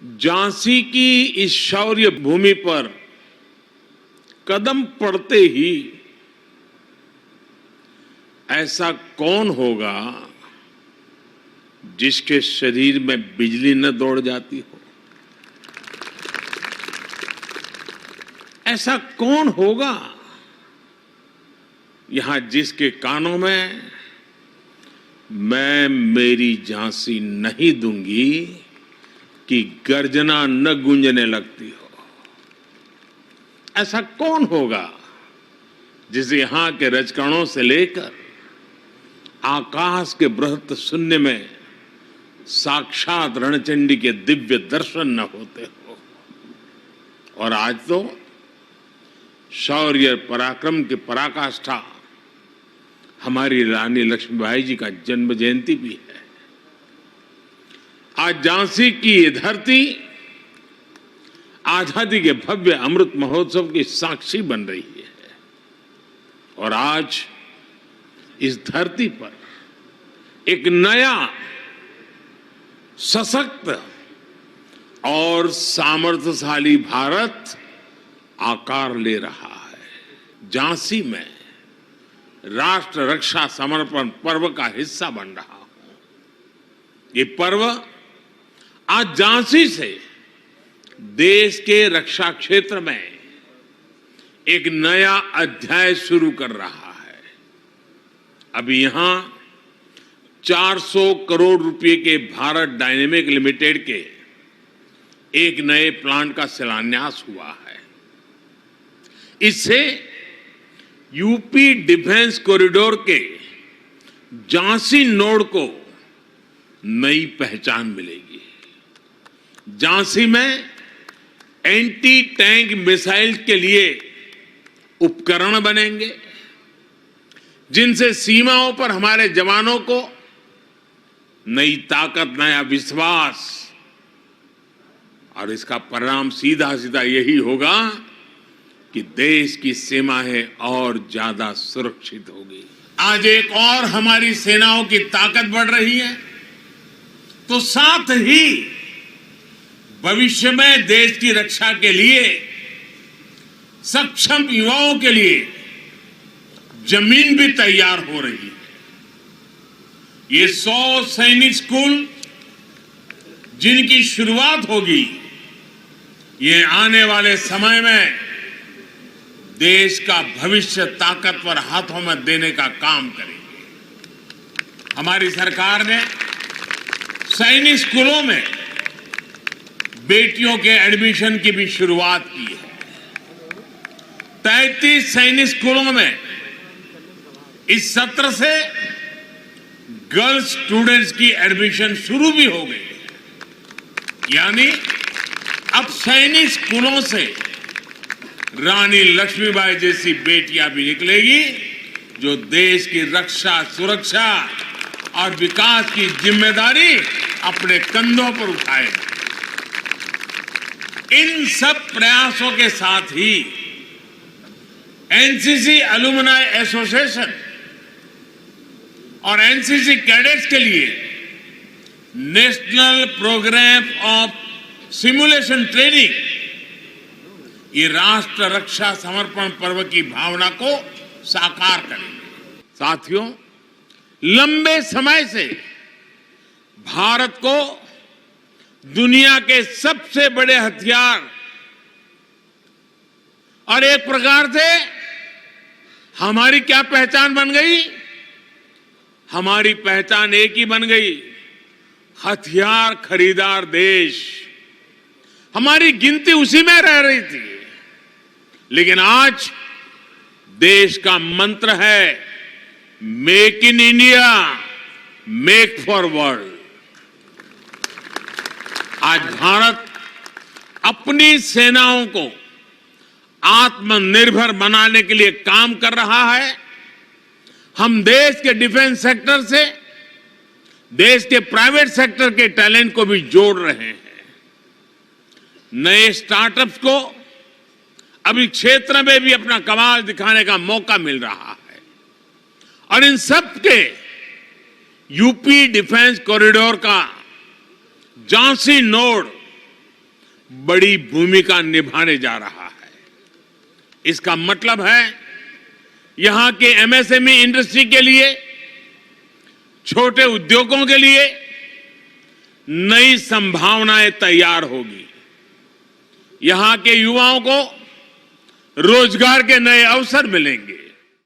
झांसी की इस शौर्य भूमि पर कदम पड़ते ही ऐसा कौन होगा जिसके शरीर में बिजली न दौड़ जाती हो? ऐसा कौन होगा यहां जिसके कानों में मैं मेरी झांसी नहीं दूंगी कि गर्जना न गूंजने लगती हो? ऐसा कौन होगा जिसे यहां के रजकणों से लेकर आकाश के बृहत शून्य में साक्षात रणचंडी के दिव्य दर्शन न होते हो? और आज तो शौर्य पराक्रम की पराकाष्ठा हमारी रानी लक्ष्मीबाई जी का जन्म जयंती भी है। आज झांसी की ये धरती आजादी के भव्य अमृत महोत्सव की साक्षी बन रही है और आज इस धरती पर एक नया सशक्त और सामर्थ्यशाली भारत आकार ले रहा है। झांसी में राष्ट्र रक्षा समर्पण पर्व का हिस्सा बन रहा हूं। ये पर्व आज झांसी से देश के रक्षा क्षेत्र में एक नया अध्याय शुरू कर रहा है। अभी यहां 400 करोड़ रुपए के भारत डायनेमिक लिमिटेड के एक नए प्लांट का शिलान्यास हुआ है। इससे यूपी डिफेंस कॉरिडोर के झांसी नोड को नई पहचान मिलेगी। झांसी में एंटी टैंक मिसाइल के लिए उपकरण बनेंगे जिनसे सीमाओं पर हमारे जवानों को नई ताकत, नया विश्वास, और इसका परिणाम सीधा सीधा यही होगा कि देश की सीमाएं और ज्यादा सुरक्षित होगी। आज एक और हमारी सेनाओं की ताकत बढ़ रही है, तो साथ ही भविष्य में देश की रक्षा के लिए सक्षम युवाओं के लिए जमीन भी तैयार हो रही है। ये 100 सैनिक स्कूल जिनकी शुरुआत होगी, ये आने वाले समय में देश का भविष्य ताकतवर हाथों में देने का काम करेंगे। हमारी सरकार ने सैनिक स्कूलों में बेटियों के एडमिशन की भी शुरुआत की है। 33 सैनिक स्कूलों में इस सत्र से गर्ल्स स्टूडेंट्स की एडमिशन शुरू भी हो गई। यानी अब सैनिक स्कूलों से रानी लक्ष्मीबाई जैसी बेटियां भी निकलेगी जो देश की रक्षा, सुरक्षा और विकास की जिम्मेदारी अपने कंधों पर उठाए। इन सब प्रयासों के साथ ही एनसीसी अलुमनाई एसोसिएशन और एनसीसी कैडेट्स के लिए national programme of simulation training ये राष्ट्र रक्षा समर्पण पर्व की भावना को साकार करेंगे। साथियों, लंबे समय से भारत को दुनिया के सबसे बड़े हथियार और एक प्रकार से हमारी क्या पहचान बन गई? हमारी पहचान एक ही बन गई, हथियार खरीदार देश। हमारी गिनती उसी में रह रही थी, लेकिन आज देश का मंत्र है make in India, make for world. आज भारत अपनी सेनाओं को आत्मनिर्भर बनाने के लिए काम कर रहा है। हम देश के डिफेंस सेक्टर से देश के प्राइवेट सेक्टर के टैलेंट को भी जोड़ रहे हैं। नए स्टार्टअप्स को अभी क्षेत्र में भी अपना कमाल दिखाने का मौका मिल रहा है और इन सब के यूपी डिफेंस कॉरिडोर का झांसी नोड बड़ी भूमिका निभाने जा रहा है। इसका मतलब है यहां के एमएसएमई इंडस्ट्री के लिए, छोटे उद्योगों के लिए नई संभावनाएं तैयार होगी। यहां के युवाओं को रोजगार के नए अवसर मिलेंगे।